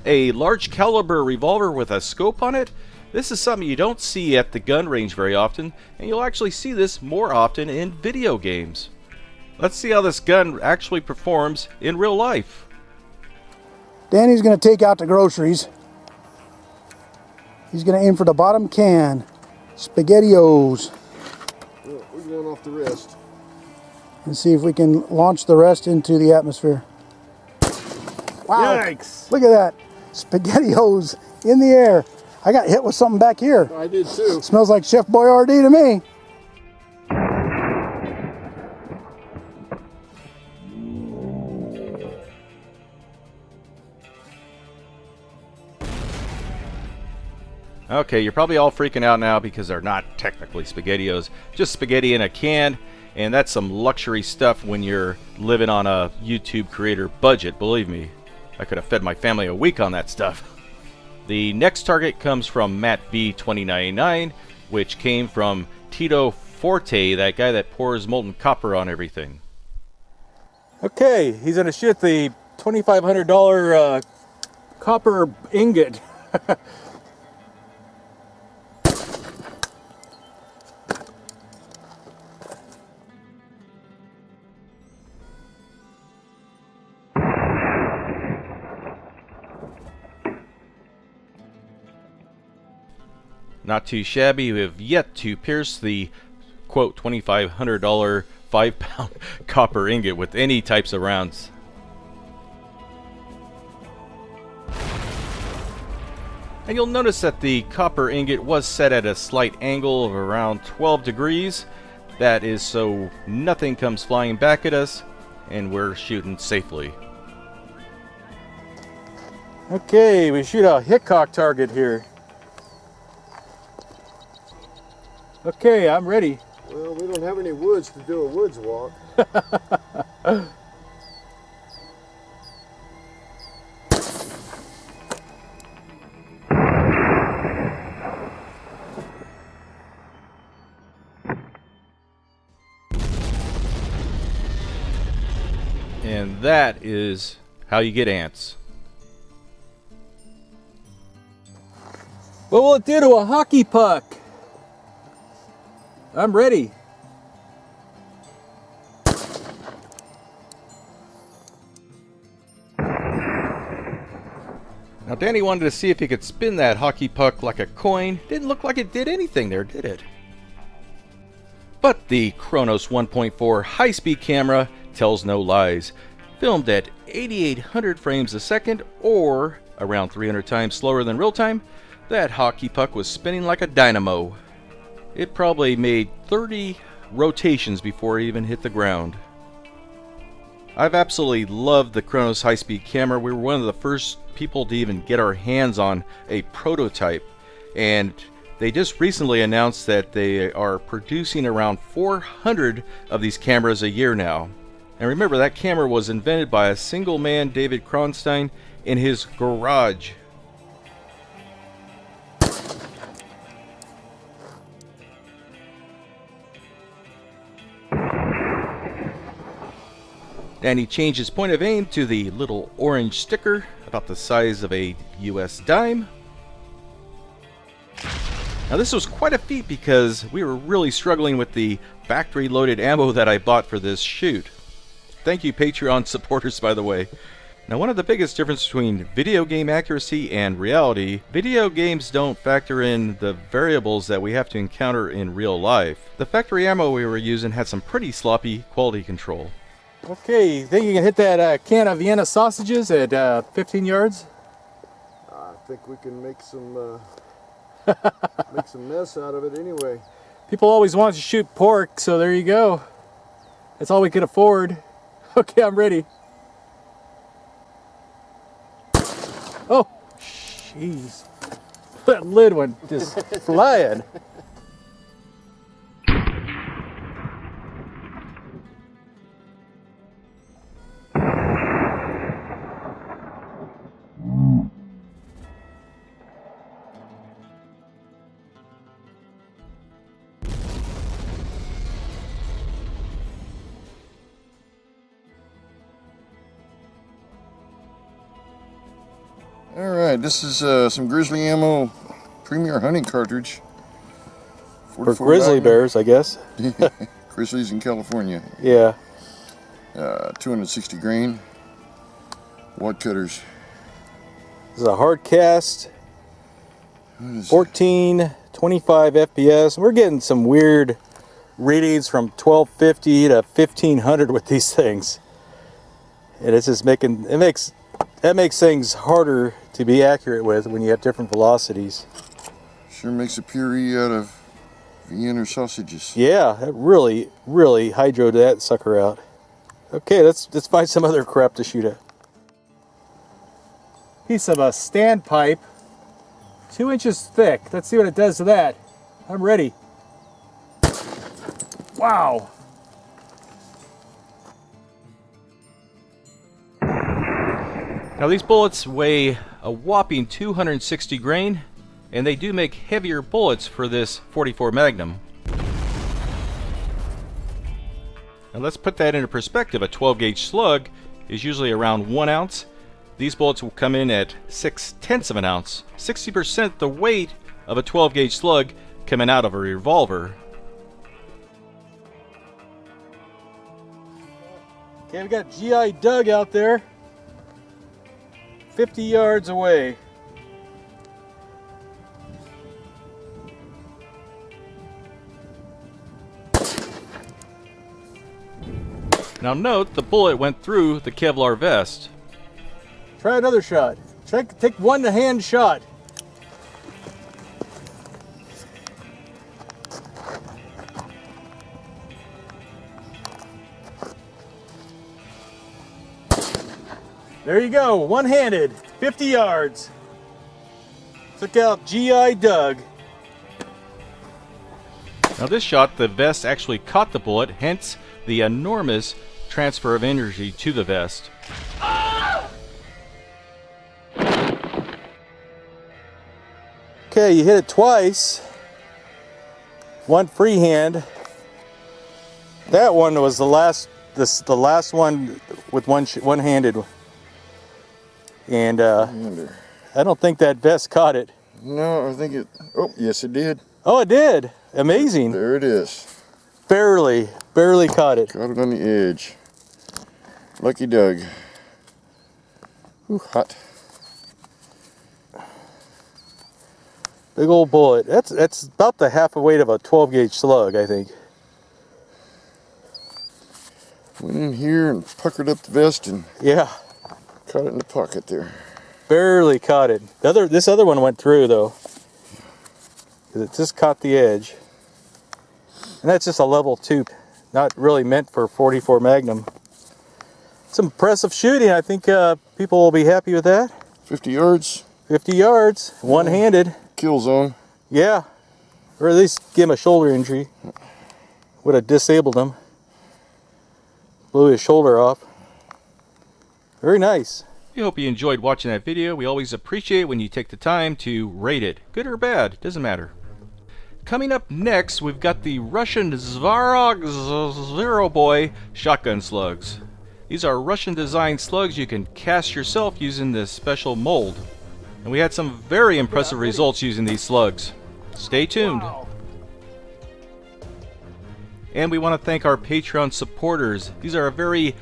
A large caliber revolver with a scope on it? This is something you don't see at the gun range very often, and you'll actually see this more often in video games. Let's see how this gun actually performs in real life. Danny's going to take out the groceries. He's going to aim for the bottom can. SpaghettiOs. Well, we're going off the rest. And see if we can launch the rest into the atmosphere. Wow. Yikes! Look at that. SpaghettiOs in the air. I got hit with something back here. I did too. Smells like Chef Boyardee to me. Okay, you're probably all freaking out now because they're not technically SpaghettiOs, just spaghetti in a can, and that's some luxury stuff when you're living on a YouTube creator budget, believe me. I could have fed my family a week on that stuff. The next target comes from Matt B2099, which came from Tito Forte, that guy that pours molten copper on everything. Okay, he's going to shoot the $2,500 copper ingot. Not too shabby. We have yet to pierce the, quote, $2,500 5-pound copper ingot with any types of rounds. And you'll notice that the copper ingot was set at a slight angle of around 12 degrees. That is so nothing comes flying back at us, and we're shooting safely. Okay, we shoot a Hickok target here. Okay, I'm ready. Well, we don't have any woods to do a woods walk. And that is how you get ants. What will it do to a hockey puck? I'm ready. Now Danny wanted to see if he could spin that hockey puck like a coin. Didn't look like it did anything there, did it? But the Chronos 1.4 high-speed camera tells no lies. Filmed at 8,800 frames a second, or around 300 times slower than real time, that hockey puck was spinning like a dynamo. It probably made 30 rotations before it even hit the ground. I've absolutely loved the Chronos high-speed camera. We were one of the first people to even get our hands on a prototype, and they just recently announced that they are producing around 400 of these cameras a year now. And remember, that camera was invented by a single man, David Kronstein, in his garage. And he changed his point of aim to the little orange sticker, about the size of a US dime. Now this was quite a feat because we were really struggling with the factory loaded ammo that I bought for this shoot. Thank you Patreon supporters, by the way. Now one of the biggest differences between video game accuracy and reality, video games don't factor in the variables that we have to encounter in real life. The factory ammo we were using had some pretty sloppy quality control. Okay, you think you can hit that can of Vienna sausages at 15 yards? I think we can make some mess out of it anyway. People always want to shoot pork, so there you go. That's all we could afford. Okay, I'm ready. Oh, jeez. That lid went just flying. Alright, this is some Grizzly Ammo Premier Hunting Cartridge. For grizzly bears, I guess. Grizzlies in California. Yeah. 260 grain. Wad cutters. This is a hard cast. 1425 FPS. We're getting some weird readings from 1250 to 1500 with these things. And it's just that makes things harder to be accurate with when you have different velocities. Sure makes a puree out of Vienna sausages. Yeah, that really hydroed that sucker out. Okay, let's find some other crap to shoot at. Piece of a standpipe, 2 inches thick. Let's see what it does to that. I'm ready. Wow. Now these bullets weigh a whopping 260 grain, and they do make heavier bullets for this 44 Magnum. Now let's put that into perspective. A 12 gauge slug is usually around 1 ounce. These bullets will come in at 6/10 of an ounce. 60% the weight of a 12 gauge slug coming out of a revolver. Okay, we got GI Doug out there, 50 yards away. Now note, the bullet went through the Kevlar vest. Try another shot. Take one-hand shot. There you go, one-handed, 50 yards. Took out GI Doug. Now this shot, the vest actually caught the bullet, hence the enormous transfer of energy to the vest. Okay, you hit it twice. One freehand. That one was the last one with one-handed. And I don't think that vest caught it. No, I think it... Oh, yes it did. Oh, it did. Amazing. There it is. Barely caught it. Got it on the edge. Lucky Doug. Ooh, hot. Big old bullet. That's about the half the weight of a 12 gauge slug, I think. Went in here and puckered up the vest and Yeah, caught it in the pocket there. barely caught it. This other one went through though, 'cause it just caught the edge. And that's just a level 2, not really meant for 44 Magnum. Some impressive shooting. I think people will be happy with that. 50 yards. 50 yards, one-handed. Kill zone. Yeah, or at least give him a shoulder injury. Would have disabled him. Blew his shoulder off. Very nice. We hope you enjoyed watching that video. We always appreciate when you take the time to rate it. Good or bad, doesn't matter. Coming up next, we've got the Russian Svarog Zero Boy shotgun slugs. These are Russian designed slugs you can cast yourself using this special mold. And we had some very impressive results using these slugs. Stay tuned. Wow. And we want to thank our Patreon supporters. These are a very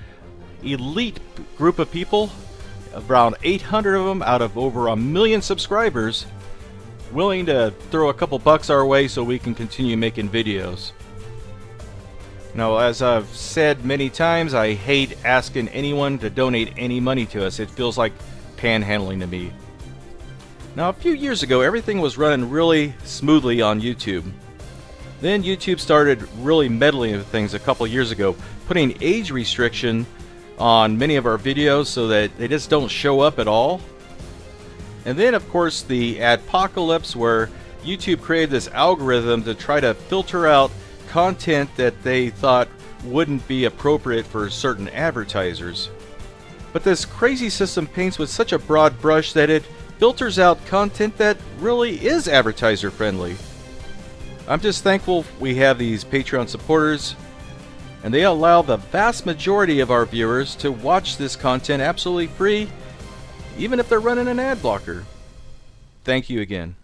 elite group of people, around 800 of them out of over 1 million subscribers, willing to throw a couple bucks our way so we can continue making videos. Now, as I've said many times, I hate asking anyone to donate any money to us. It feels like panhandling to me. Now, a few years ago, everything was running really smoothly on YouTube. Then YouTube started really meddling with things a couple years ago, putting age restriction on many of our videos so that they just don't show up at all. And then, of course, the adpocalypse, where YouTube created this algorithm to try to filter out content that they thought wouldn't be appropriate for certain advertisers. But this crazy system paints with such a broad brush that it filters out content that really is advertiser friendly. I'm just thankful we have these Patreon supporters, and they allow the vast majority of our viewers to watch this content absolutely free, even if they're running an ad blocker. Thank you again.